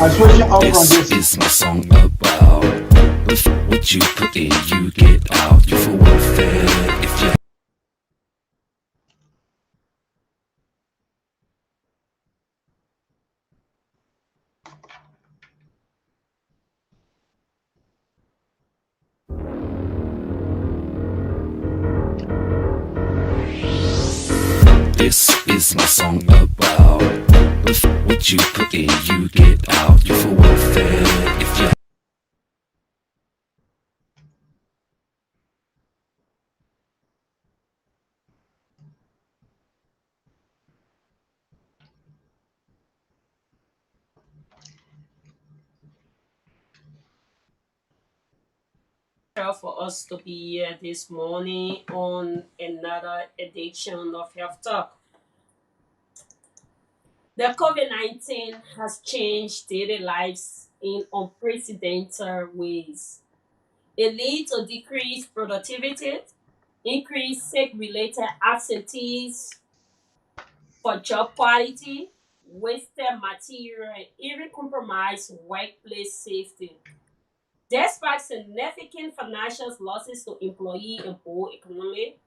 And switching up from This this. is my song about with what you put in, you get out. You for welfare if you. This is my song about with what you put in, you get out. You for welfare if you. For us to be here this morning on another edition of Health Talk. The COVID 19 has changed daily lives in unprecedented ways. It leads to decreased productivity, increased sick related absentees for job quality, wasted material, and even compromised workplace safety. Despite significant financial losses to employee and poor economy,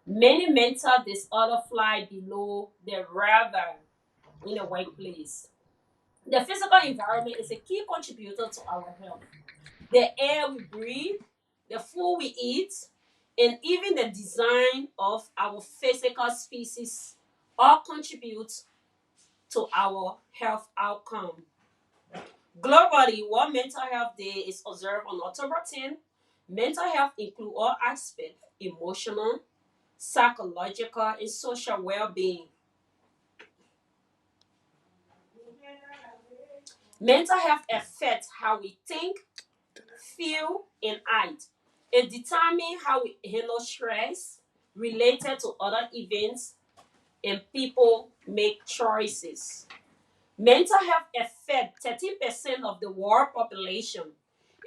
many mental disorders fly below the radar in the workplace. The physical environment is a key contributor to our health. The air we breathe, the food we eat, and even the design of our physical species all contribute to our health outcome. Globally, World Mental Health Day is observed on October 10th. Mental health includes all aspects emotional, psychological, and social well being. Mental health affects how we think, feel, and act. It determines how we handle stress related to other events and people make choices. Mental health affects 13% of the world population.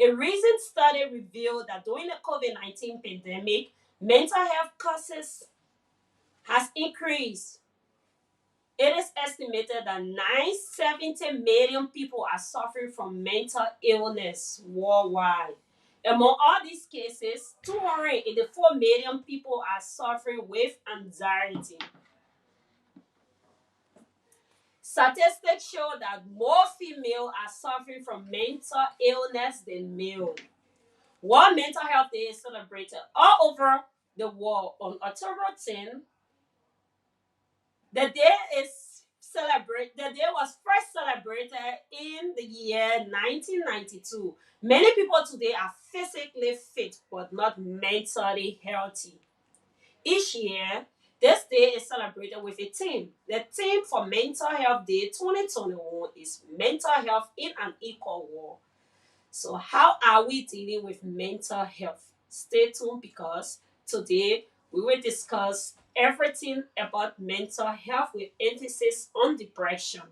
A recent study revealed that during the COVID-19 pandemic, mental health causes has increased. It is estimated that 970 million people are suffering from mental illness worldwide. Among all these cases, 284 million people are suffering with anxiety. Statistics show that more females are suffering from mental illness than male. World Mental Health Day is celebrated all over the world on October 10. The day is the day was first celebrated in the year 1992. Many people today are physically fit but not mentally healthy. Each year, this day is celebrated with a theme. The theme for Mental Health Day 2021 is Mental Health in an Equal World. So, how are we dealing with mental health? Stay tuned because today we will discuss everything about mental health with emphasis on depression.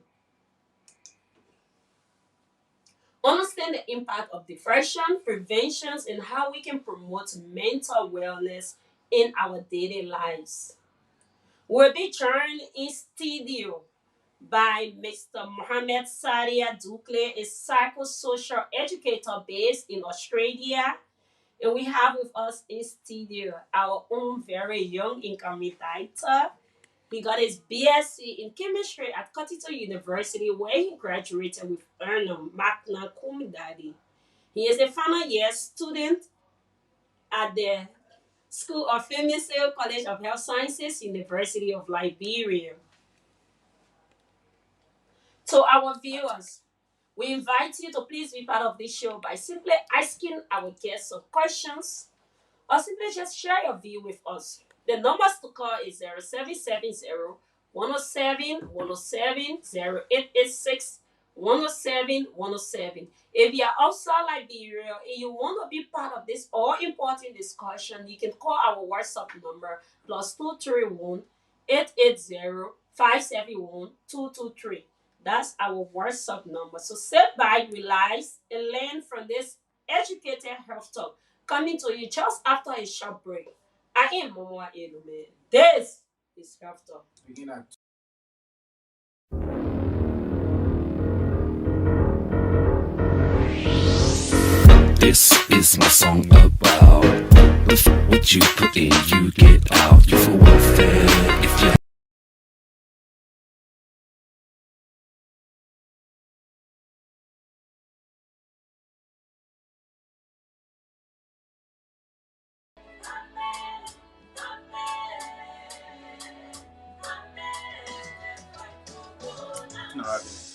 Understand the impact of depression, preventions, and how we can promote mental wellness in our daily lives. We'll be joined in studio by Mr. Mohamed Sadia Dukle, a psychosocial educator based in Australia. And we have with us in studio our own very young incoming director. He got his BSc in chemistry at Cotito University, where he graduated with honor magna cum laude. He is a final year student at the School of Pharmacy, College of Health Sciences, University of Liberia. To our viewers, we invite you to please be part of this show by simply asking our guests some questions or simply just share your view with us. The numbers to call is 0770 107 107 0886 107 107. If you are outside Liberia and you want to be part of this all important discussion, you can call our WhatsApp number plus 231 880 571 223. That's our WhatsApp number. So sit back, relax, and learn from this educated health talk coming to you just after a short break. I am Momoa Elume. This is Health Talk. Begin at This is my song about what you put in, you get out. You for welfare if you. No, I didn't.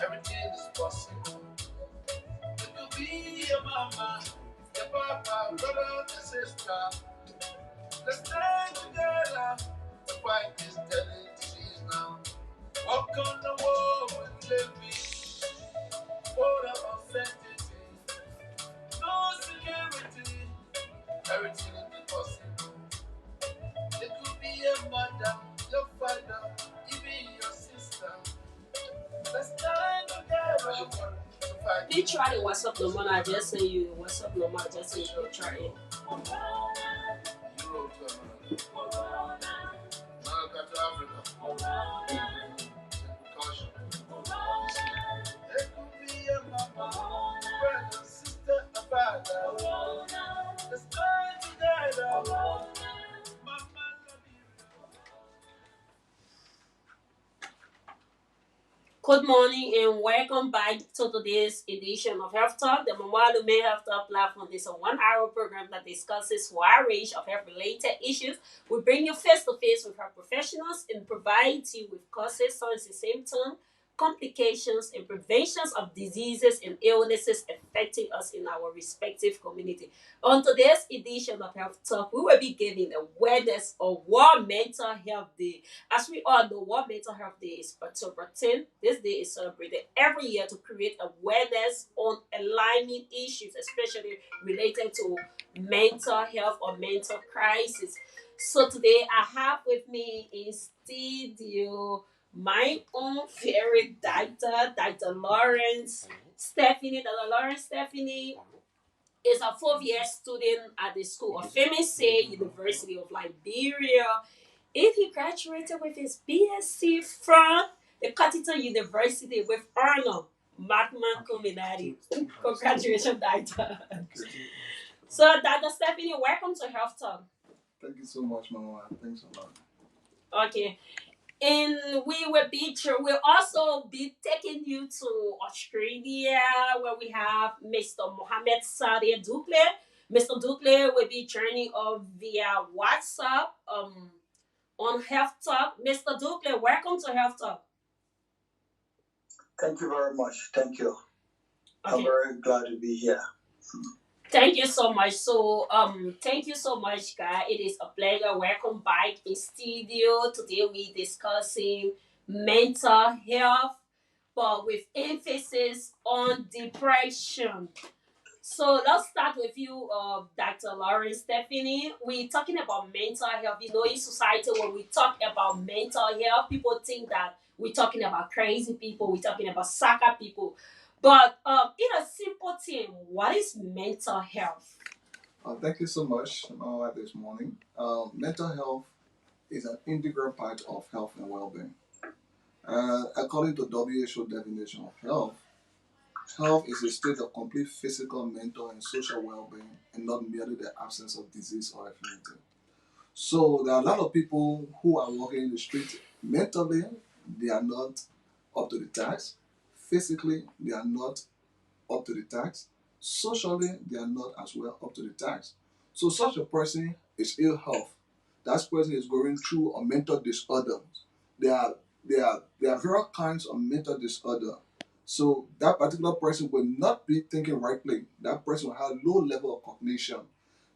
Everything is possible. It could be your mama, your papa, brother, and sister. Let's stand together to fight this deadly disease now. Walk on the wall with living, for the authenticity. No security, everything is possible. It could be your mother, your father, even your sister. Let's stand together to fight. You try the WhatsApp number, I just send you the WhatsApp number, I just send you try it. Europe to America. America to Africa. Caution. It could be a mama, brother, sister, a father. Let's stand together. Mama, love you. Good morning and welcome back to today's edition of Health Talk, the Mamalume Health Talk platform. This is a 1 hour program that discusses a wide range of health related issues. We bring you face to face with health professionals and provide you with causes, signs, and symptoms, complications, and preventions of diseases and illnesses affecting us in our respective community. On today's edition of Health Talk, we will be giving awareness of World Mental Health Day. As we all know, World Mental Health Day is October 10th. This day is celebrated every year to create awareness on alarming issues, especially related to mental health or mental crisis. So today I have with me in studio my own favorite doctor, Dr. Lawrence Stephanie. Dr. Lawrence Stephanie is a 4th-year student at the School of Feminine University of Liberia. And he graduated with his BSc from the Cottington University with honor, magna cum laude. Congratulations, Doctor. So, Dr. Stephanie, welcome to Health Talk. Thank you so much, Mama. Thanks a lot. Okay. And we'll also be taking you to Australia where we have Mr. Mohammed Sadia Ducle. Mr. Ducle will be joining us via WhatsApp on Health Talk. Mr. Ducle, welcome to Health Talk. Thank you very much. Thank you. Okay. I'm very glad to be here. Thank you so much. So, thank you so much, guys. It is a pleasure. Welcome back in studio. Today we discussing mental health, but with emphasis on depression. So let's start with you, Dr. Lawrence Stephanie. We're talking about mental health. You know, in society, when we talk about mental health, people think that we're talking about crazy people, we're talking about sucker people. But in a simple thing, what is mental health? Thank you so much this morning. Mental health is an integral part of health and well-being. According to WHO definition of health, health is a state of complete physical, mental, and social well-being, and not merely the absence of disease or infirmity. So there are a lot of people who are walking in the street mentally, they are not up to the task. Physically, they are not up to the task. Socially, they are not as well up to the task. So such a person is ill health. That person is going through a mental disorder. There are various kinds of mental disorder. So that particular person will not be thinking rightly. That person will have low level of cognition.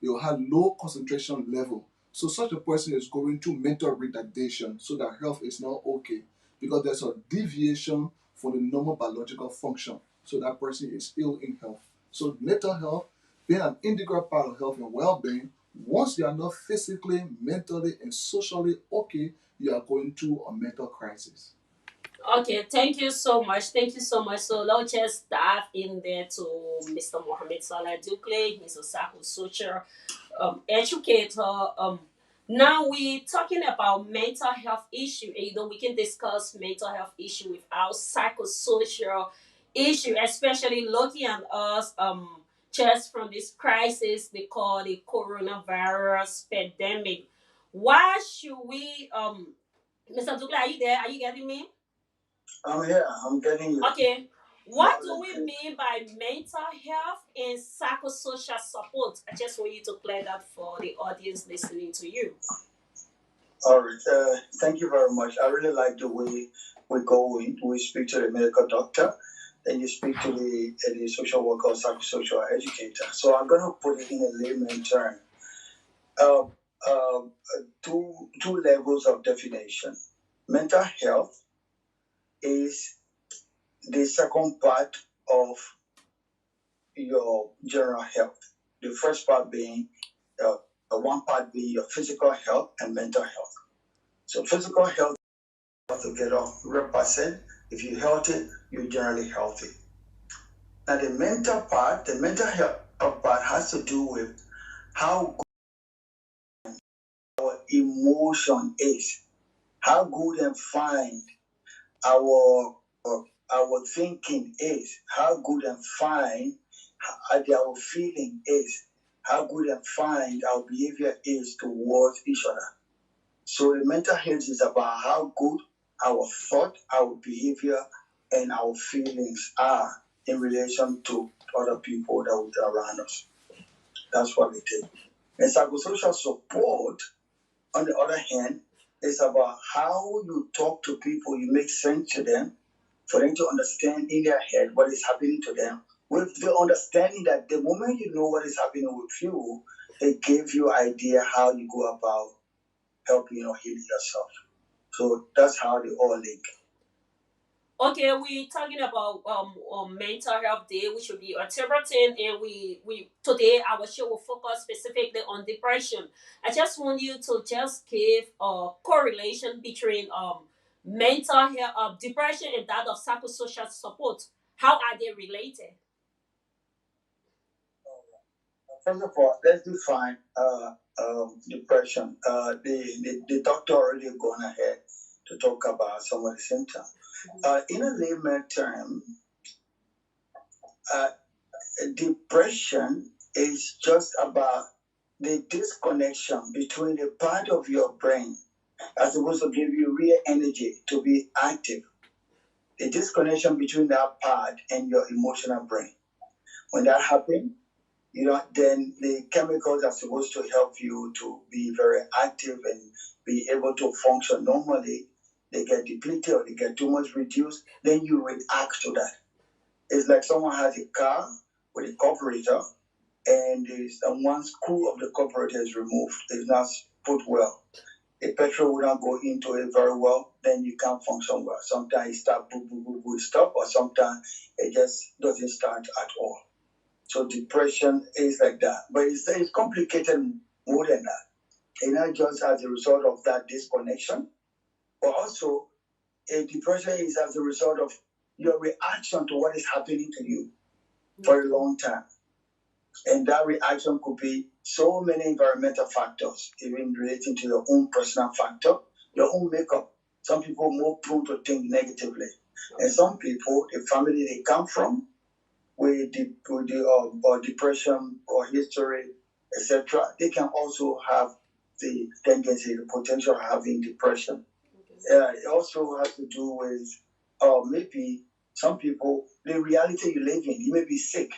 They will have low concentration level. So such a person is going through mental retardation. So that health is not okay because there's a deviation from the normal biological function. So that person is ill in health. So mental health being an integral part of health and well-being, once you are not physically, mentally, and socially okay, you are going through a mental crisis. Okay, thank you so much. Thank you so much. So let's just dive in there to Mr. Mohammed Salah Dukley. He's a psychosocial educator. Now we're talking about mental health issue. And, we can discuss mental health issue without psychosocial issue, especially looking at us just from this crisis they call the coronavirus pandemic. Why should we Mr. Dukley, are you there? Are you getting me? I'm here. I'm getting you. Okay. What do we mean by mental health and psychosocial support? I just want you to clear that for the audience listening to you. All right. Thank you very much. I really like the way we go in. We speak to the medical doctor, then you speak to the social worker or psychosocial educator. So I'm going to put it in a layman term. Two levels of definition. Mental health is the second part of your general health. The first part being, one part being your physical health and mental health. So physical health, you have to get off 100%. If you're healthy, you're generally healthy. Now the mental health part has to do with how good our emotion is, how good and fine our thinking is, how good and fine our feeling is, how good and fine our behavior is towards each other. So the mental health is about how good our thought, our behavior, and our feelings are in relation to other people that are around us. That's what we do. And psychosocial support, on the other hand, is about how you talk to people, you make sense to them, for them to understand in their head what is happening to them, with the understanding that the moment you know what is happening with you, it gives you idea how you go about helping or healing yourself. So that's how they all link. Okay, we're talking about mental health day, which will be October 10th, and we today our show will focus specifically on depression. I just want you to just give a correlation between mental health, depression, and that of psychosocial support. How are they related? First of all, let's define depression. The doctor already gone ahead to talk about some of the symptoms. In a layman term, depression is just about the disconnection between the part of your brain that's supposed to give you real energy to be active. The disconnection between that part and your emotional brain. When that happens, then the chemicals are supposed to help you to be very active and be able to function normally. They get depleted or they get too much reduced, then you react to that. It's like someone has a car with a carburetor and one screw of the carburetor is removed. It's not put well. The petrol will not go into it very well, then you can't function well. Sometimes it starts stop, or sometimes it just doesn't start at all. So depression is like that. But it's complicated more than that. And not just as a result of that disconnection, but also a depression is as a result of your reaction to what is happening to you for a long time. And that reaction could be so many environmental factors, even relating to your own personal factor, your own makeup. Some people are more prone to think negatively. And some people, the family they come from, with the depression or history, etc., they can also have the tendency, the potential of having depression. It also has to do with maybe some people, the reality you live in. You may be sick,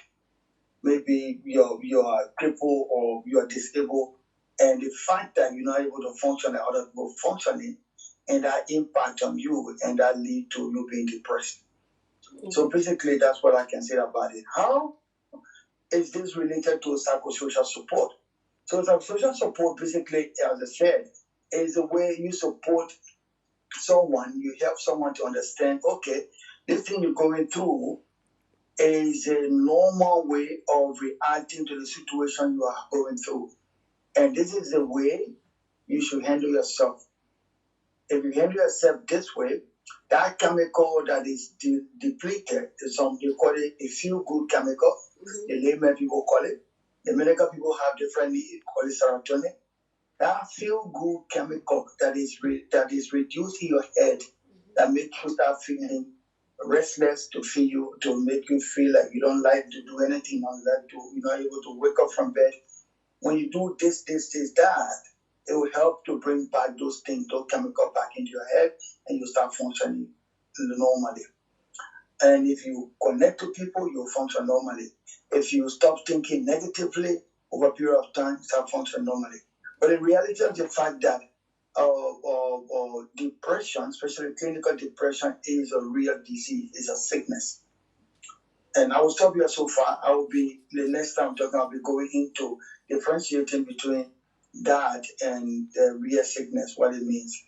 maybe you are crippled or you are disabled, and the fact that you're not able to function like other people functioning, and that impact on you, and that lead to you being depressed. So basically, that's what I can say about it. How is this related to psychosocial support? So psychosocial support, basically, as I said, is the way you support someone, you help someone to understand, okay, this thing you're going through, is a normal way of reacting to the situation you are going through. And this is the way you should handle yourself. If you handle yourself this way, that chemical that is depleted is they call it a feel-good chemical. The layman people call it. The medical people have different names, call it serotonin. That feel-good chemical that is reduced in your head, that makes you start feeling restless, to make you feel like you don't like to do anything, you're not able to wake up from bed. When you do this, that, it will help to bring back those chemicals back into your head, and you start functioning normally. And if you connect to people, you'll function normally. If you stop thinking negatively over a period of time, you start functioning normally. But in reality of the fact that depression, especially clinical depression, is a real disease, is a sickness. And I will stop here so far. The next time I'll be going into differentiating between that and the real sickness, what it means.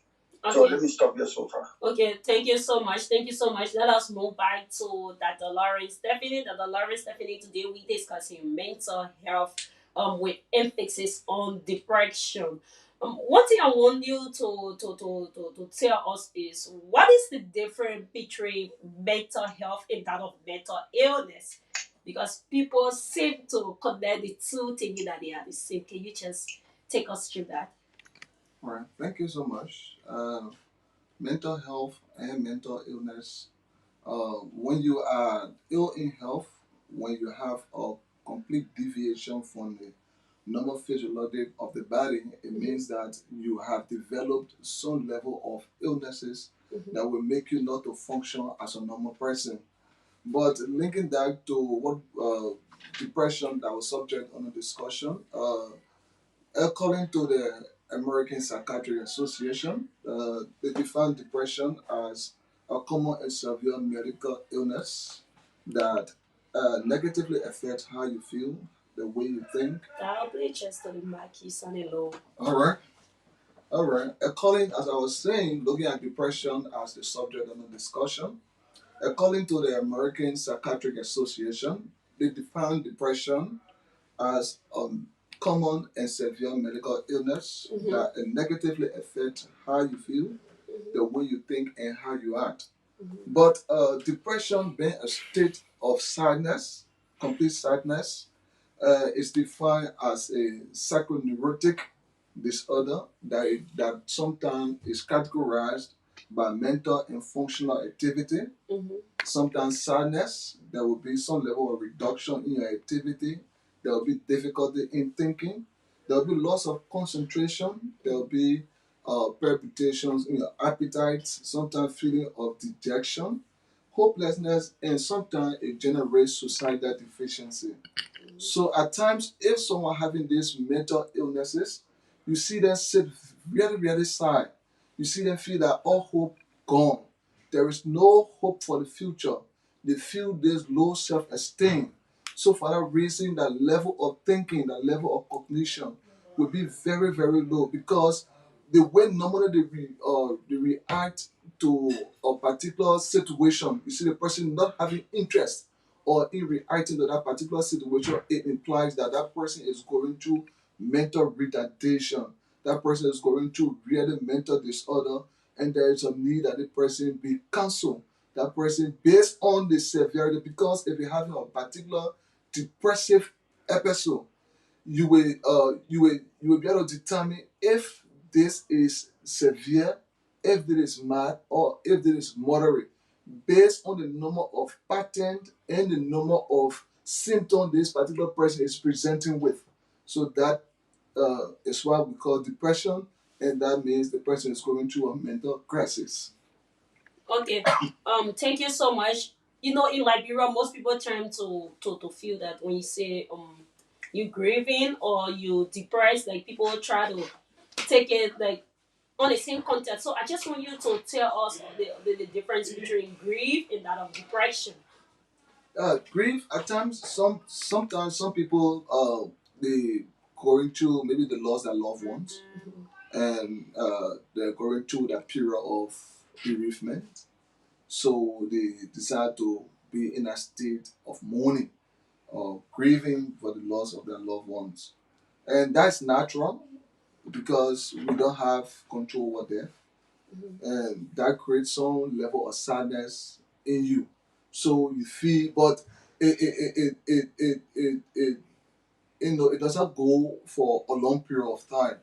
Okay. So let me stop here so far. Okay, thank you so much. Thank you so much. Let us move back to Dr. Lawrence Stephanie. Dr. Lawrence Stephanie, today we're discussing mental health with emphasis on depression. One thing I want you to tell us is, what is the difference between mental health and that of mental illness? Because people seem to connect the two, thinking that they are the same. Can you just take us through that? All right, thank you so much. Mental health and mental illness. When you are ill in health, when you have a complete deviation from the normal physiology of the body, it means that you have developed some level of illnesses that will make you not to function as a normal person. But linking that to what depression that was subject on the discussion, according to the American Psychiatric Association, they define depression as a common and severe medical illness that negatively affects how you feel, the way you think. I'll play just on the mic, you sound low. All right. According, as I was saying, looking at depression as the subject of the discussion, according to the American Psychiatric Association, they define depression as common and severe medical illness that negatively affect how you feel, the way you think, and how you act. But depression being a state of sadness, complete sadness, is defined as a psychoneurotic disorder that sometimes is categorized by mental and functional activity. Sometimes sadness, there will be some level of reduction in your activity. There will be difficulty in thinking. There will be loss of concentration. There will be palpitations in your appetite, sometimes feeling of dejection, hopelessness, and sometimes it generates suicidal deficiency. So at times, if someone having these mental illnesses, you see them sit really, really sad. You see them feel that all hope gone. There is no hope for the future. They feel this low self-esteem. So for that reason, that level of thinking, that level of cognition will be very, very low, because the way normally they react to a particular situation, you see the person not having interest or in reacting to that particular situation, it implies that that person is going through mental retardation. That person is going through really mental disorder, and there is a need that the person be counseled. That person, based on the severity, because if you have a particular depressive episode, you will be able to determine if this is severe, if this is mild, or if this is moderate, based on the number of patterns and the number of symptoms this particular person is presenting with. So that is what we call depression, and that means the person is going through a mental crisis. Okay. Thank you so much. You know, in Liberia, most people tend to feel that when you say you grieving or you depressed, like people try to take it like on the same context. So I just want you to tell us the difference between grief and that of depression. Grief at times, sometimes some people they going through maybe the loss of their loved ones, and they're going through that period of bereavement. So they decide to be in a state of mourning or grieving for the loss of their loved ones. And that's natural because we don't have control over death, and that creates some level of sadness in you. So you feel, but it it doesn't go for a long period of time.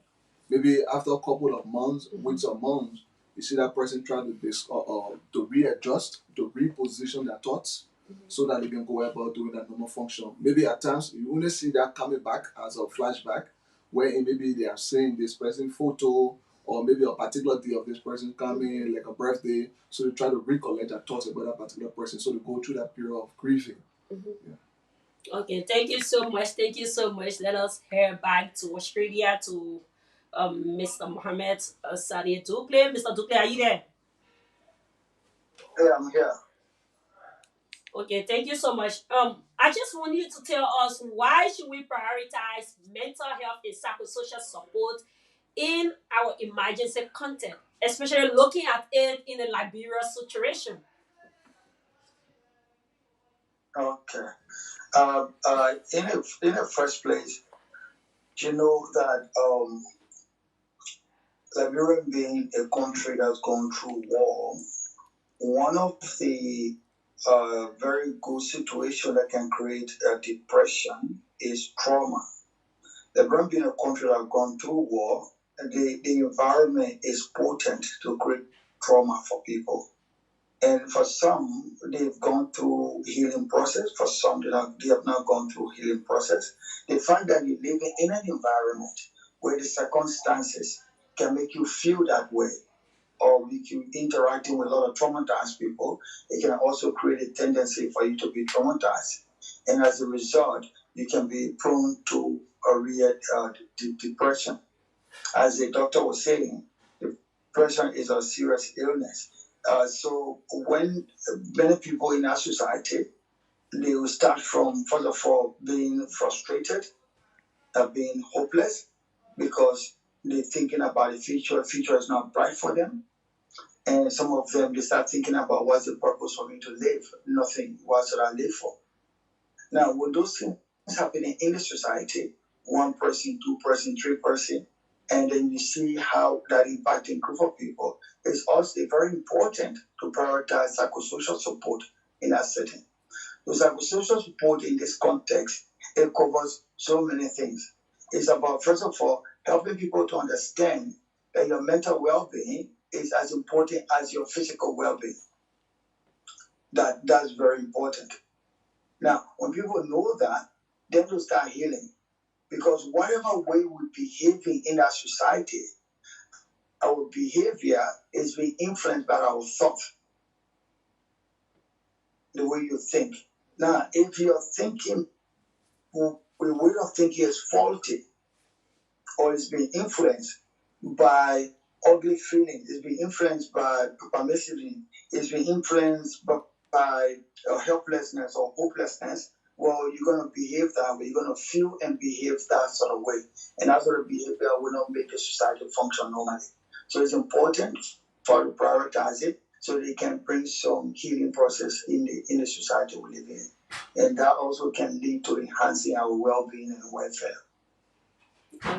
Maybe after a couple of months, weeks or months, you see that person try to to readjust, to reposition their thoughts, so that they can go about doing that normal function. Maybe at times you only see that coming back as a flashback, where maybe they are seeing this person photo, or maybe a particular day of this person coming, like a birthday. So they try to recollect their thoughts about that particular person. So they go through that period of grieving. Yeah. Okay, thank you so much. Thank you so much. Let us head back to Australia to Mr. Mohammed Sadi Dukle. Mr. Dukle, are you there? Yeah, I'm here. Okay, thank you so much. I just want you to tell us why should we prioritize mental health and psychosocial support in our emergency content, especially looking at it in a Liberia situation. Okay. In the first place, you know that Liberia being a country that's gone through war, one of the very good situation that can create depression is trauma. Liberia being a country that has gone through war, the environment is potent to create trauma for people. And for some, they've gone through healing process. For some, they have not gone through healing process. They find that you live in an environment where the circumstances can make you feel that way, or make you interacting with a lot of traumatized people. It can also create a tendency for you to be traumatized. And as a result, you can be prone to a real depression. As the doctor was saying, depression is a serious illness. So when many people in our society, they will start from, first of all, being frustrated, being hopeless, because they're thinking about the future. The future is not bright for them. And some of them, they start thinking about what's the purpose for me to live? Nothing. What should I live for? Now, when those things happening in the society, one person, two person, three person, and then you see how that impacting group of people, it's also very important to prioritize psychosocial support in that setting. The psychosocial support in this context, it covers so many things. It's about, first of all, helping people to understand that your mental well-being is as important as your physical well-being. That's very important. Now, when people know that, then they'll start healing. Because whatever way we're behaving in our society, our behavior is being influenced by our thought, the way you think. Now, if your thinking, the way of thinking is faulty, or is being influenced by ugly feelings, is being influenced by permissiveness, is being influenced by helplessness or hopelessness, well, you're going to behave that way. You're going to feel and behave that sort of way. And that sort of behavior will not make the society function normally. So it's important for to prioritize it so they can bring some healing process in the society we live in. And that also can lead to enhancing our well-being and welfare.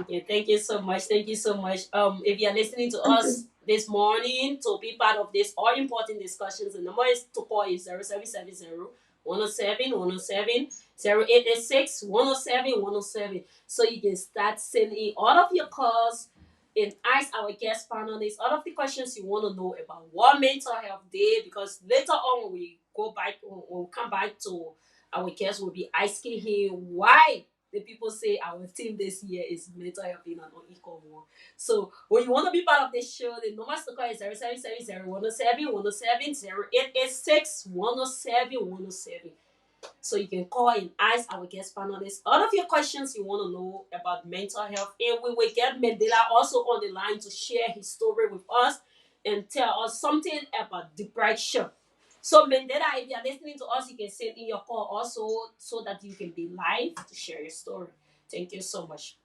Okay, thank you so much. Thank you so much. If you're listening to us this morning to be part of this all important discussions, the number is to call is 0770 107 107 0886 107 107. So you can start sending all of your calls and ask our guest panelists all of the questions you want to know about World Mental Health Day, because later on when we go back, when we come back to our guest, will be asking him why the people say our team this year is mental health in an unequal war. So when you want to be part of this show, the number to call is 0770 107 107 0886 107 107. So you can call and ask our guest panelists all of your questions you want to know about mental health. And we will get Mandela also on the line to share his story with us and tell us something about depression. So Mandela, if you're listening to us, you can send in your call also so that you can be live to share your story. Thank you so much.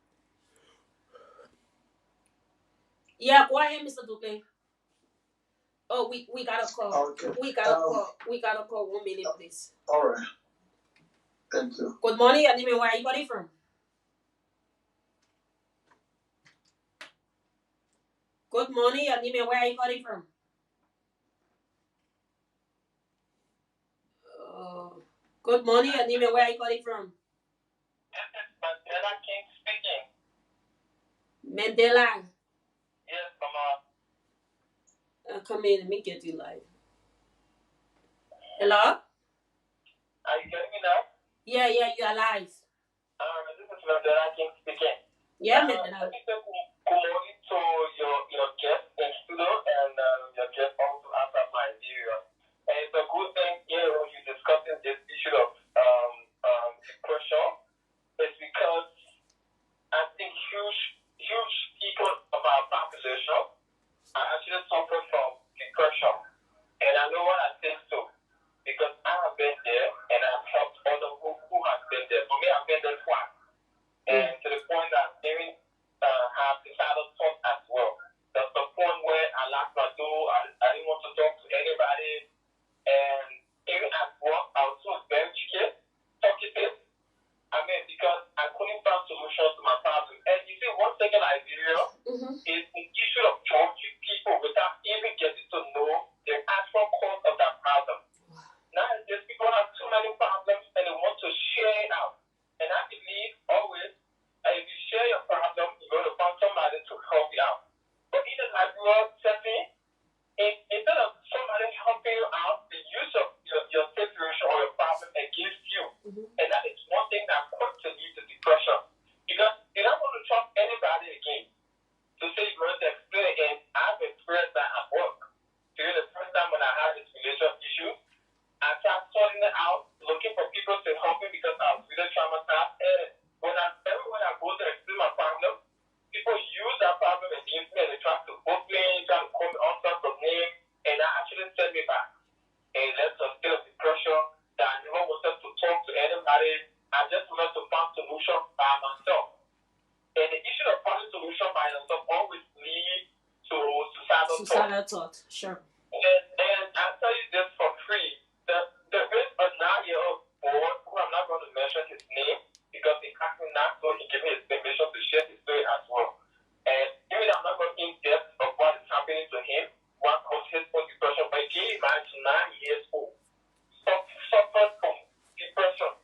Yeah, go ahead, Mr. Duque. Oh, we got a call. Okay. We got a call. We got a call. 1 minute, please. All right. Thank you. Good morning, your name and where are you calling from? Good morning, your name and where are you calling from? Good morning, your name and where are you calling from? This is Mandela King speaking. Mandela. Yes, Mama. Come in, let me get you live. Hello? Are you getting me now? Yeah, you are live. This is Mandela King speaking. Yeah, Mandela. Let me say good morning to your guest in studio and your guest also outside Nigeria. And it's a good thing here when you're discussing this issue of depression. It's because I think huge people of our population are actually suffering from depression. And I know what I think so. Because I have been there and I've helped others who have been there. For me, I've been there twice. And to the point that I even have suicidal thoughts as well. There's the point where I locked my door, I didn't want to talk to anybody. And even at work, I was so very talkative. I mean, because I couldn't find solutions to my problem. And you see, one thing in Nigeria is the issue of judging people without even getting to know the actual cause of that problem. Nowadays, people have too many problems and they want to share it out. And I believe always that if you share your problem, you're going to find somebody to help you out. But in the Nigeria setting, instead of somebody helping you out, they use your situation or your problem against you. And that is one thing that could lead to depression. Because you're not going to trust anybody again to say you're going to explain. And I've experienced that at work. During the first time when I had this relationship issue, I started sorting it out, looking for people to help me because I was really traumatized. And everywhere I go to explain my problem, people use that problem against me and they try to book me, try to call me all sorts of names, and that actually set me back. And left a state of depression that I never wanted to talk to anybody. I just wanted to find solution by myself. And the issue of finding solution by yourself always leads to suicidal thought. Sure. And I'll tell you this for free. There is a 9-year-old boy who I'm not going to mention his name because he asked me not to. He gave me his permission to share his story as well. And even I'm not going in depth of what is happening to him, what caused his own depression, but he is 9 years old, suffered from depression.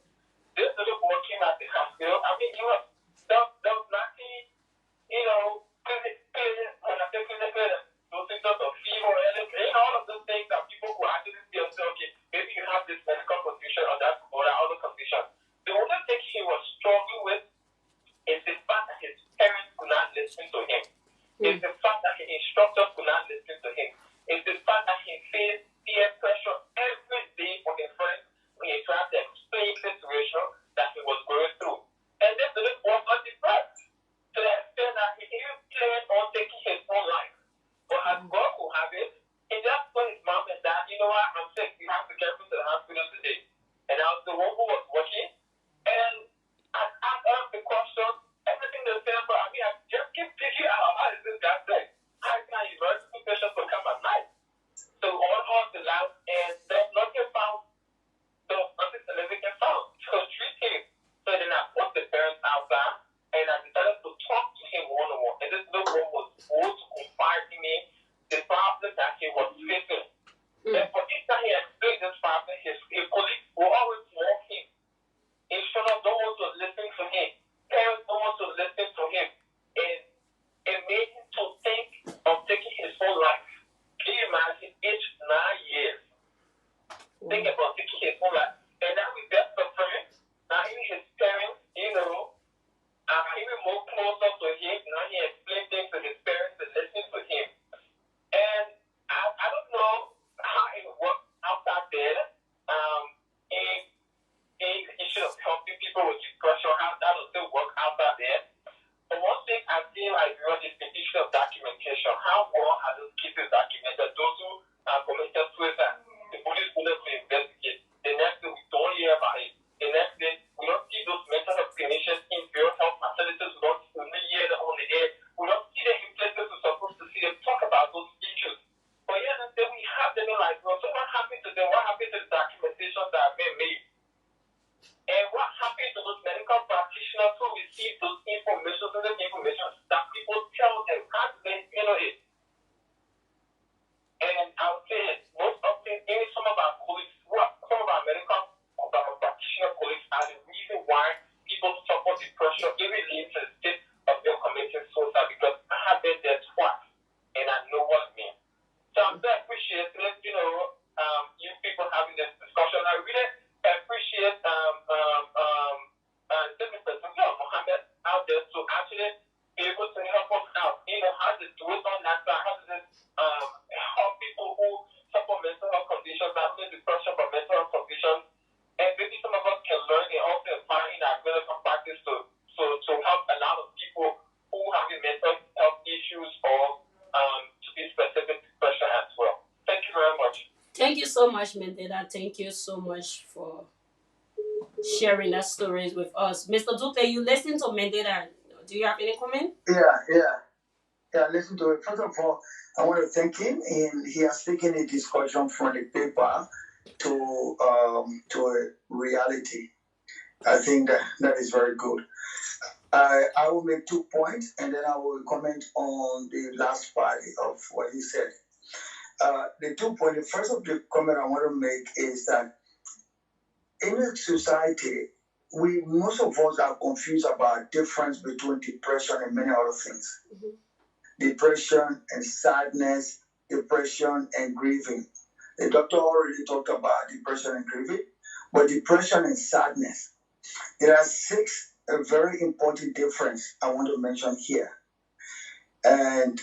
This little boy came out the hospital. I mean, there was nothing, when I say physical, those symptoms of fever or anything, all of those things that people who actually see and say, okay, maybe you have this medical condition or that other condition. The only thing he was struggling with is the fact that his parents could not listen to him. It's the fact that his instructors could not listen to him. It's the fact that he faced peer pressure every day from his friends when he tried to explain the situation that he was going through. And this little boy got depressed to the extent that he even planned on taking his own life. But as God will have it, he just told his mom and dad, you know what, I'm sick, you have to get me to the hospital today. And I was the one who was watching. And I asked the question, everything they said, but I mean, I just keep figuring out how is this guy sick? How can I emergency patients to come at night? So all the labs, and there's nothing found. There was nothing significant found to treat him. So then I put the parents outside, and I decided to talk to him one-on-one. And this little boy was able to confide in me the problem that he was facing. And for each time he explained this problem, his colleagues will always mock him. Insurance don't want to listen to him. Parents don't want to listen to him. And it made him to think of taking his own life. Can you imagine? Age 9 years. Think about taking his own life. And now we best of friends. Now even his parents, are even more closer to him. Now he explained things to his parents and listening to him. And I don't know how it works outside there. It should have helping people with depression. How that will still work outside there. But one thing I feel like is the issue of documentation. How well are those cases documented? Those who committed suicide, the police wouldn't investigate. The next day, we don't hear about it. The next day, we don't see those mental health clinicians in real health facilities. We don't hear them on the air. We don't see them in places we're supposed to see them talk about those issues. But here, we are the reason why people suffer depression, even leads to the state of them committing suicide, because I have been there twice and I know what it means. So I'm very appreciative, you people having this discussion. I really appreciate Mohammed out there to actually be able to help us out. How to do it on that side, how to help people who suffer mental health conditions, not only depression but mental health conditions. And maybe some of us can learn and also apply in our clinical practice to help a lot of people who have mental health issues or to be specific depression as well. Thank you very much. Thank you so much, Mandela. Thank you so much for sharing that stories with us. Mr. Dupe, you listen to Mandela. Do you have any comment? Yeah, listen to it. First of all, I want to thank him. And he has taken a discussion from the paper to a reality. I think that is very good. I will make 2 points and then I will comment on the last part of what he said. The 2 points, the first of the comment I want to make is that in a society, most of us are confused about difference between depression and many other things. Mm-hmm. Depression and sadness, depression and grieving. The doctor already talked about depression and grieving, but depression and sadness. There are 6 a very important difference I want to mention here. And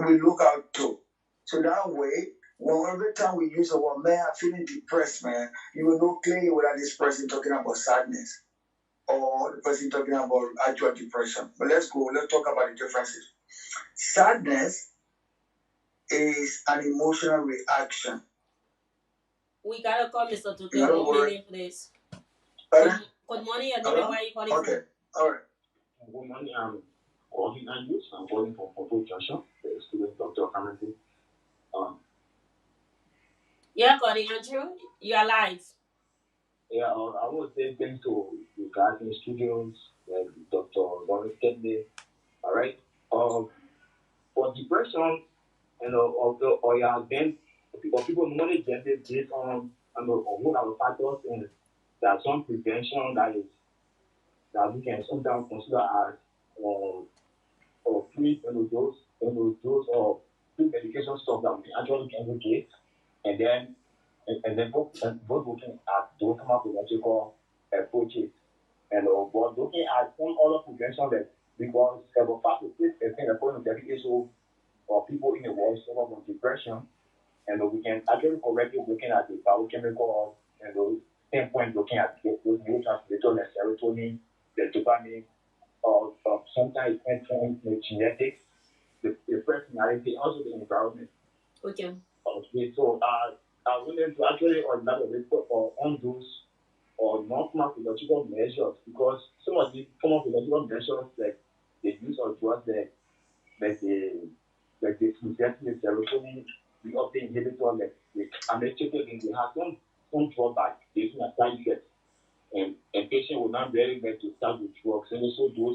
we look out to. So that way, every time we use the word, man, I'm feeling depressed, man, you will know clearly whether this person talking about sadness or the person talking about actual depression. But let's talk about the differences. Sadness is an emotional reaction. We gotta call Mr. Dupe. Good morning, please. Good morning, your name and where you calling from? Okay, all right. Good morning, I'm calling Andrews. I'm calling from Porto Junction, the student Dr. Hamilton. Yeah, calling Andrew. You are live. Yeah, I would say thanks to the guys in the studios, like Dr. Boris Kende. All right. For depression, or yeah, then people normally get it based on what our factors, and there's some prevention that we can sometimes consider as or free those or free medication stuff that we can actually educate, and then both looking at those come up with what you call approaches, but looking at some other prevention that, because the fact is a thing according to the issue of people in the world suffer from depression, and we can actually correctly looking at the biochemical standpoint, looking at those neurotransmitters like serotonin, the dopamine, or sometimes the genetics, the personality, also the environment. Okay. Okay, so I wanted to actually elaborate on those or non-pharmacological measures, because some of the pharmacological measures like the use of drugs like the synthetic serotonin, the uptake inhibitor, like the amitriptyline, they have some drawbacks based on side effects, and patients will not very well to start with drugs, and also those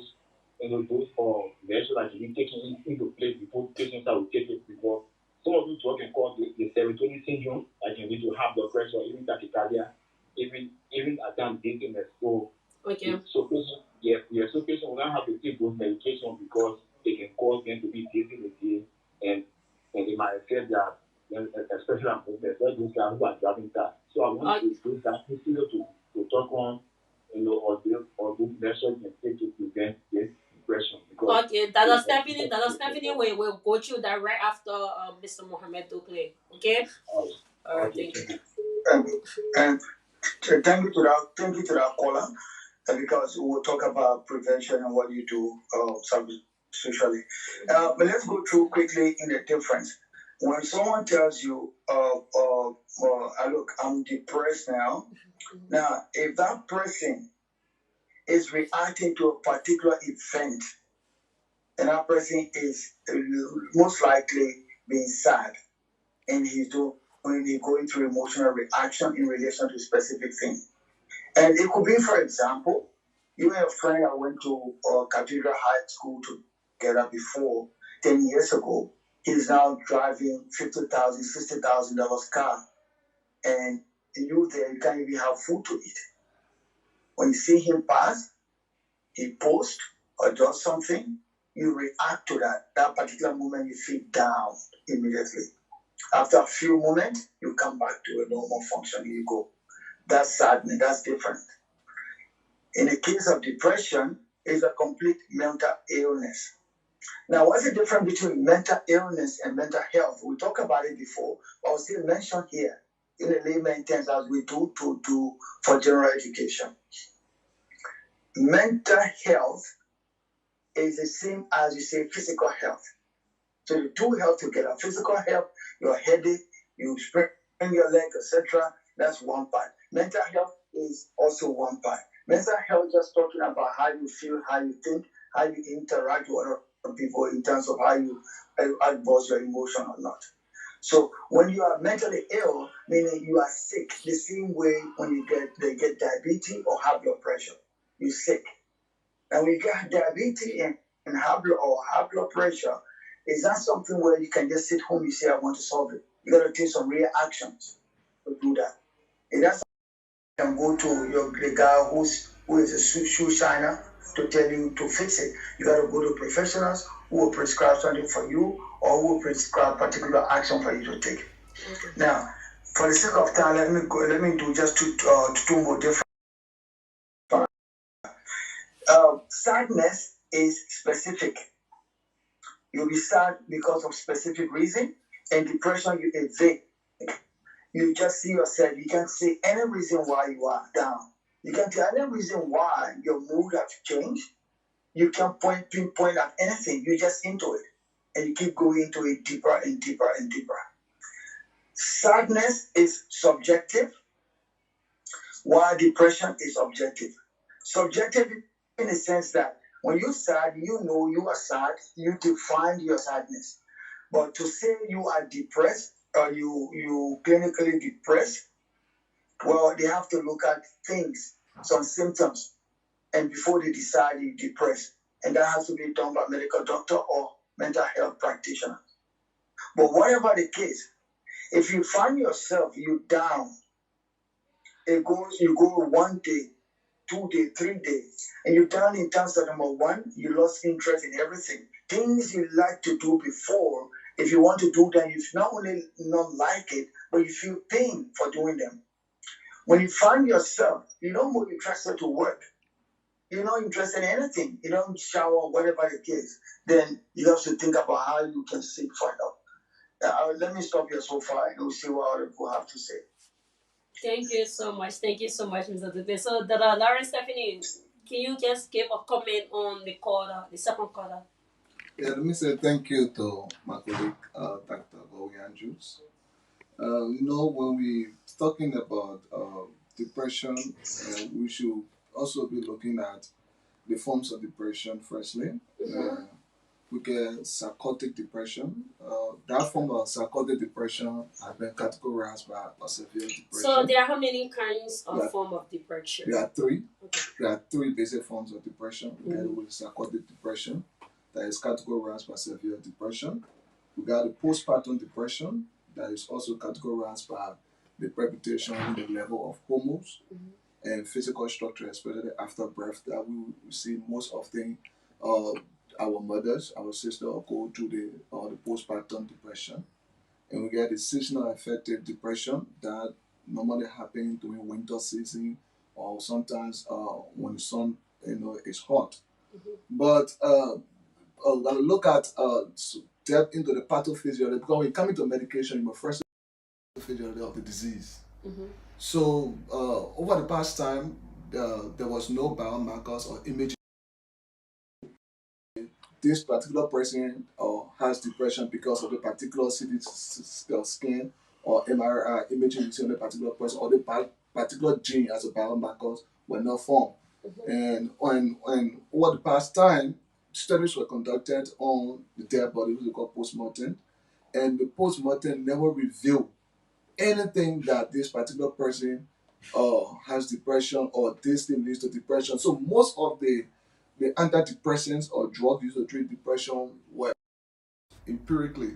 measures that you taking into place before patients that will take it, because some of these drugs can cause the serotonin syndrome, like you need to have blood pressure, even tachycardia, even at times dizziness. So okay. So patients will not have to take those medications because they can cause them to be dizzy again, and they might affect their, especially on those guys who are driving cars. So I want those guys to talk on, or those measures can take to prevent this depression. Because okay, Dr. Stephanie will go through that right after Mr. Mohammed Dupe. Okay? All right, thank you. And thank you to that caller, because we will talk about prevention and what you do socially. But let's go through quickly in the difference. When someone tells you, look, I'm depressed now. Now, if that person is reacting to a particular event, and that person is most likely being sad, and he's going through emotional reaction in relation to a specific thing. And it could be, for example, you have a friend that went to Cathedral High School together before 10 years ago. He's now driving $50,000, $60,000 car, and you there, you can't even have food to eat. When you see him pass, he posts or does something, you react to that. That particular moment, you feel down immediately. After a few moments, you come back to a normal function. You go. That's sadness. That's different. In the case of depression, it's a complete mental illness. Now, what's the difference between mental illness and mental health? We talked about it before, but I'll still mention here in the layman terms as we do for general education. Mental health is the same as you say physical health. So the two health together. Physical health, your headache, you sprain your leg, etc. That's one part. Mental health is also one part. Mental health just talking about how you feel, how you think, how you interact with other people in terms of how you outburst your emotion or not. So when you are mentally ill, meaning you are sick, the same way when they get diabetes or high blood pressure, you're sick. And when you get diabetes and high blood pressure, it's not something where you can just sit home and say, I want to solve it. You got to take some real actions to do that. And that's you can go to the guy who is a shoe shiner to tell you to fix it. You got to go to professionals who will prescribe something for you or who will prescribe particular action for you to take. Okay. Now, for the sake of time, let me do just two more different. Sadness is specific. You'll be sad because of specific reason, and depression you evade. You just see yourself. You can't see any reason why you are down. You can't tell any reason why your mood has changed. You can't pinpoint at anything. You're just into it, and you keep going into it deeper and deeper and deeper. Sadness is subjective, while depression is objective. Subjective in the sense that when you're sad, you know you are sad. You define your sadness. But to say you are depressed or you clinically depressed, well, they have to look at things, some symptoms, and before they decide you're depressed. And that has to be done by medical doctor or mental health practitioner. But whatever the case, if you find yourself, you down, you go 1 day, 2 days, 3 days, and you're down in terms of number one, you lost interest in everything. Things you like to do before, if you want to do them, you not only not like it, but you feel pain for doing them. When you find yourself, you don't more interested to work. You're not interested in anything. You don't shower, whatever the case. Then you have to think about how you can seek for help. Let me stop here so far, and we'll see what other people have to say. Thank you so much. Thank you so much, Mr. Dupe. So, Lauren Stephanie, can you just give a comment on the second quarter? Yeah, let me say thank you to my colleague, Dr. Bowie Andrews. When we're talking about depression, we should also be looking at the forms of depression firstly. We get psychotic depression. That form of psychotic depression has been categorized by a severe depression. So there are how many kinds of form of depression? There are three. Okay. There are three basic forms of depression. We get with psychotic depression that is categorized by severe depression. We got the postpartum depression that is also categorized by the palpitation in the level of hormones and physical structure, especially after birth, that we see most often our mothers, our sisters go through the postpartum depression. And we get the seasonal affective depression that normally happens during winter season or sometimes when the sun is hot. But when we look at depth into the pathophysiology, because when you come into medication, you must first look at the pathophysiology of the disease. So over the past time, there was no biomarkers or imaging. This particular person has depression because of the particular CT scan or MRI imaging you see on the particular person, or the particular gene as a biomarkers were not formed. And when over the past time, studies were conducted on the dead body, which we call postmortem, and the postmortem never revealed anything that this particular person has depression or this thing leads to depression. So most of the antidepressants or drugs used to treat depression were empirically,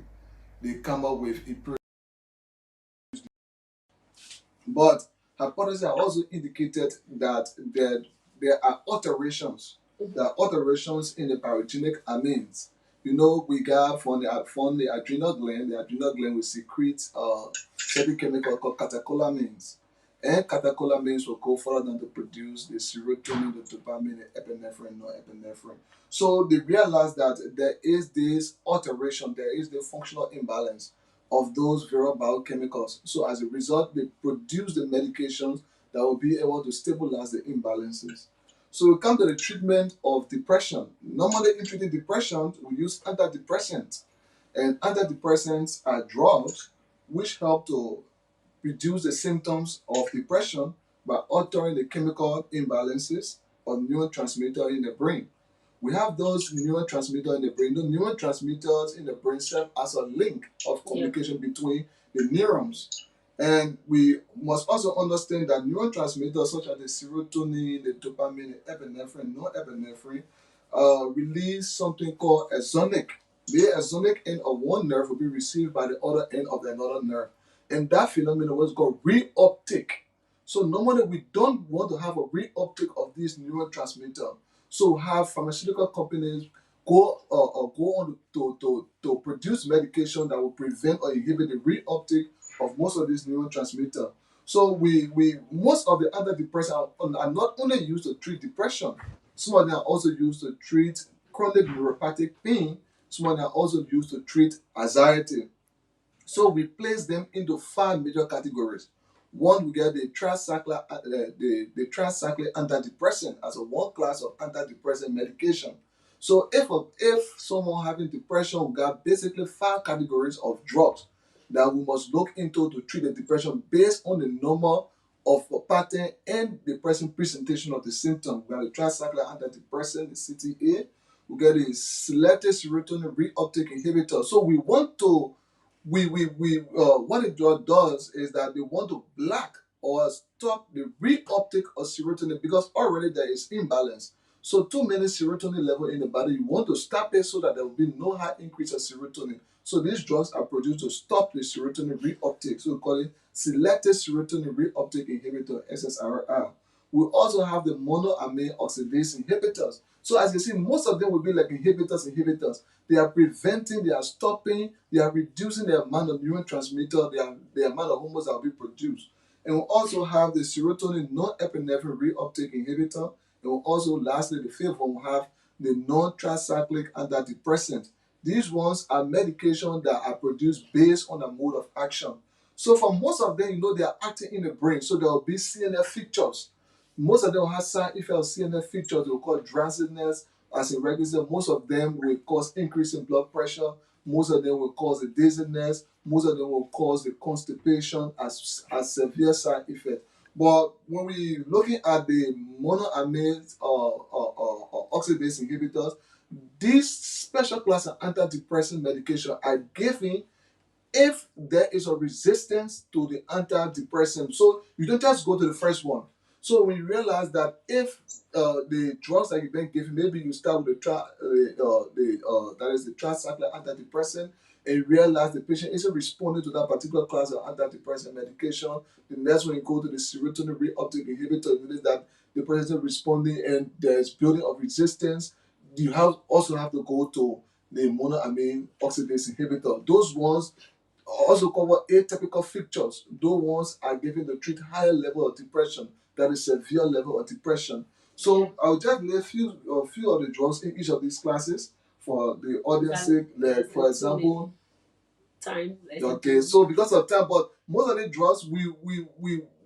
they come up with empirical. But hypotheses have also indicated that there are alterations. There are alterations in the pyrogenic amines. You know, we got from the adrenal gland. The adrenal gland will secrete certain chemical called catecholamines. And catecholamines will go further than to produce the serotonin, the dopamine, the epinephrine, norepinephrine. So they realized that there is this alteration, there is the functional imbalance of those various biochemicals. So as a result, they produce the medications that will be able to stabilize the imbalances. So we come to the treatment of depression. Normally in treating depression, we use antidepressants. And antidepressants are drugs which help to reduce the symptoms of depression by altering the chemical imbalances of neurotransmitter in the brain. We have those neurotransmitters in the brain. The neurotransmitters in the brain serve as a link of communication between the neurons. And we must also understand that neurotransmitters such as the serotonin, the dopamine, the epinephrine, norepinephrine, release something called exonic. The exonic end of one nerve will be received by the other end of another nerve. And that phenomenon was called reuptake. So normally we don't want to have a reuptake of these neurotransmitters. So have pharmaceutical companies go on to produce medication that will prevent or inhibit the reuptake of most of these neurotransmitters. So we most of the antidepressants are not only used to treat depression, some of them are also used to treat chronic neuropathic pain, some of them are also used to treat anxiety. So we place them into 5 major categories. One, we get the tricyclic antidepressant as a one class of antidepressant medication. So if someone having depression, we got basically 5 categories of drugs that we must look into to treat the depression based on the number of pattern and the present presentation of the symptom. We got the tricyclic antidepressant, the CTA. We get the selective serotonin reuptake inhibitor. So we want to what the drug does is that they want to block or stop the reuptake of serotonin because already there is imbalance. So too many serotonin level in the body, you want to stop it so that there will be no high increase of serotonin. So these drugs are produced to stop the serotonin reuptake. So we call it selective serotonin reuptake inhibitor, SSRI. We also have the monoamine oxidase inhibitors. So as you see, most of them will be like inhibitors. They are preventing, they are stopping, they are reducing the amount of neurotransmitter, the amount of hormones that will be produced. And we also have the serotonin norepinephrine reuptake inhibitor. And we also, lastly, the fifth one, we have the non-tricyclic antidepressant. These ones are medications that are produced based on a mode of action. So for most of them, they are acting in the brain. So there will be CNS features. Most of them will have side effects of CNS features. They will cause drowsiness as a regular. Most of them will cause increase in blood pressure. Most of them will cause the dizziness. Most of them will cause the constipation as severe side effects. But when we looking at the monoamine oxidase inhibitors, these special class of antidepressant medication are given if there is a resistance to the antidepressant. So you don't just go to the first one. So we realize that if the drugs that you've been given, maybe you start with that is the tricyclic antidepressant, and you realize the patient isn't responding to that particular class of antidepressant medication. The next one you go to the serotonin reuptake inhibitor, you notice that the person is responding and there's building of resistance. You also have to go to the monoamine oxidase inhibitor. Those ones also cover atypical features. Those ones are given to treat higher level of depression, that is severe level of depression. So I'll just lay a few of the drugs in each of these classes for the audience sake. Like for example, time. Okay, so because of time, but most of the drugs we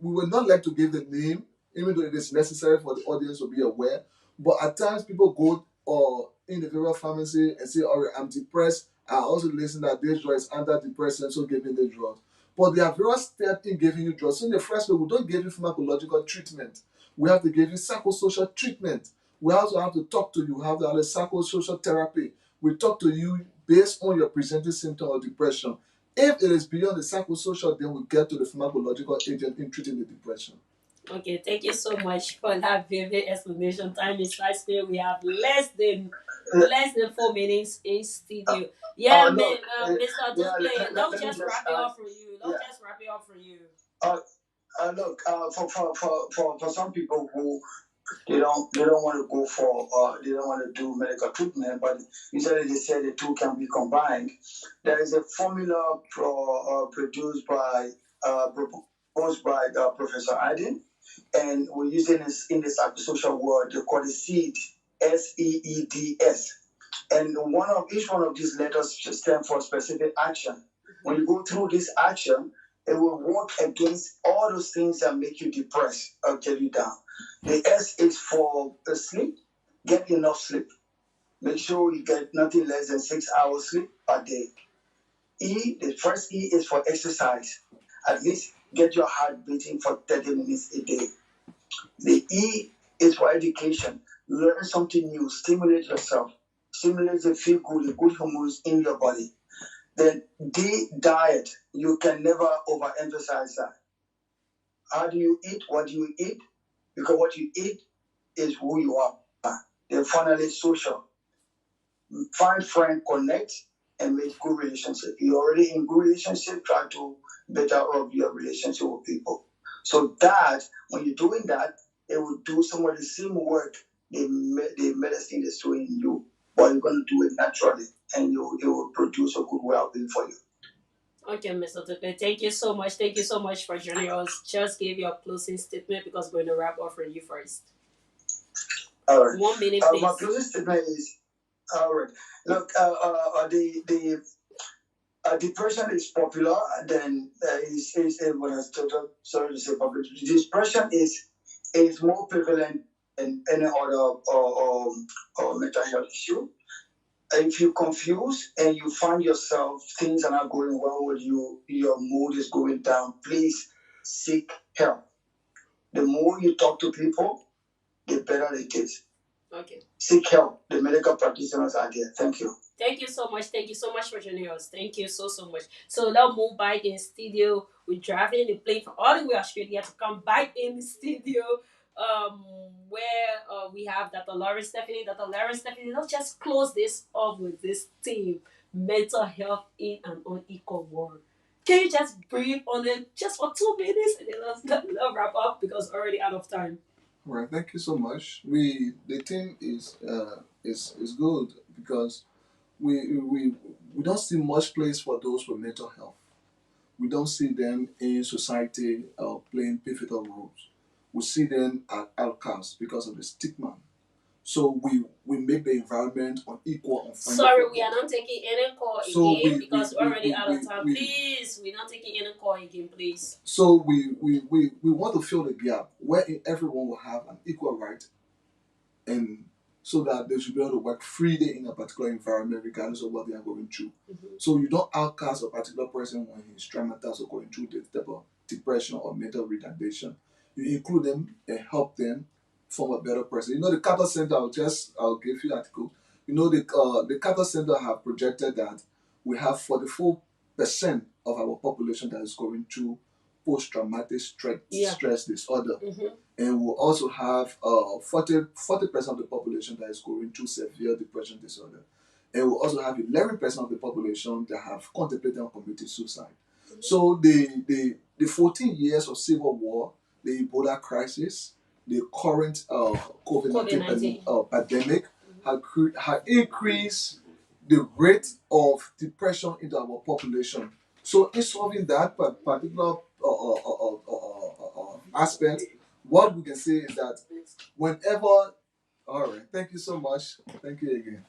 would not like to give the name, even though it is necessary for the audience to be aware. But at times people go in the various pharmacy and say, "All right, I'm depressed. I also listen that this drug is antidepressant, so give me the drug." But there are various steps in giving you drugs. So in the first place, we don't give you pharmacological treatment. We have to give you psychosocial treatment. We also have to talk to you. We have to have a psychosocial therapy. We talk to you based on your presenting symptom of depression. If it is beyond the psychosocial, then we get to the pharmacological agent in treating the depression. Okay, thank you so much for that vivid explanation. Time is fast spent. We have less than 4 minutes in studio. Yeah, no, man, Mr. yeah, Duplay, let don't me just just wrap it add, up for you. Don't yeah. just wrap it up for you. Uh, Look, for some people who they don't want to go for they don't want to do medical treatment, but usually they say the two can be combined. There is a formula produced by proposed by Professor Adin, and we're using this in the psychosocial world. They call it SEED, SEEDS, and each one of these letters stand for specific action. When you go through this action, it will work against all those things that make you depressed or get you down. The S is for sleep. Get enough sleep. Make sure you get nothing less than 6 hours sleep a day. E, the first E is for exercise. At least get your heart beating for 30 minutes a day. The E is for education. Learn something new. Stimulate yourself. Stimulate the feel good, the good hormones in your body. Then D, diet. You can never overemphasize that. How do you eat? What do you eat? Because what you eat is who you are. Then finally, social. Find friend, connect, and make good relationship. You're already in good relationship, try to better up your relationship with people. So that, when you're doing that, it will do some of the same work the medicine is doing in you, but you're going to do it naturally, and it will produce a good well-being for you. Okay, Mr. Tupe, thank you so much. Thank you so much for joining us. Just give your closing statement because we're going to wrap up for you first. All right. 1 minute, please. My closing statement is, all right. Look, the depression is popular. Then sorry to say public. Depression is more prevalent than any other mental health issue. If you're confused and you find yourself things are not going well with you, your mood is going down, please seek help. The more you talk to people, the better it is. Okay. Seek help. The medical practitioners are there. Thank you. Thank you so much. Thank you so much for joining us. Thank you so much. So now move back in studio. We're driving the plane from all the way Australia to come back in the studio. Where we have Dr. Lauren Stephanie. Dr. Lauren Stephanie, let's just close this off with this theme: mental health in an unequal world. Can you just breathe on it just for 2 minutes and then let's wrap up because we're already out of time. All right, thank you so much. The theme is good because we don't see much place for those with mental health. We don't see them in society playing pivotal roles. We see them as outcasts because of the stigma. So we make the environment unequal and friendly. Sorry, we are not taking any call again because we're already out of time. Please, we're not taking any call again, please. So we want to fill the gap where everyone will have an equal right, and so that they should be able to work freely in a particular environment regardless of what they are going through. Mm-hmm. So you don't outcast a particular person when he's traumatized or going through this type of depression or mental retardation. You include them and help them form a better person. You know, the Carter Center, I'll give you an article. You know, the Carter Center have projected that we have 44% of our population that is going through post-traumatic stress disorder. Mm-hmm. And we'll also have 40% of the population that is going through severe depression disorder. And we'll also have 11% of the population that have contemplated on committing suicide. Mm-hmm. So the 14 years of civil war, the Ebola crisis, the current COVID-19 pandemic had increased the rate of depression in our population. So in solving that particular aspect, what we can say is that whenever, all right, thank you so much. Thank you again.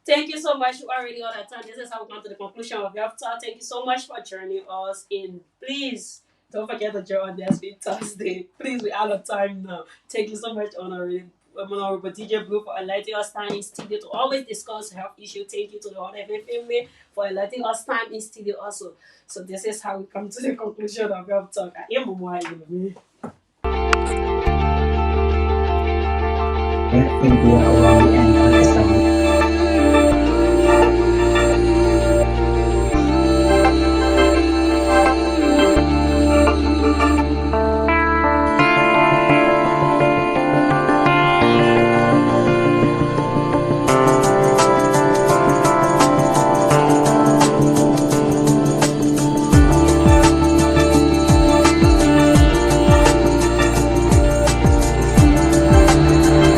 Thank you so much. We're already out of time. This is how we come to the conclusion of your talk. Thank you so much for joining us in. Please don't forget to join on Destiny Thursday. Please, we're out of time now. Thank you so much, Honorable DJ Blue, for enlightening us time in studio to always discuss health issues. Thank you to the Hot FM family for enlightening us time in studio also. So this is how we come to the conclusion of your talk. I am Mumwa.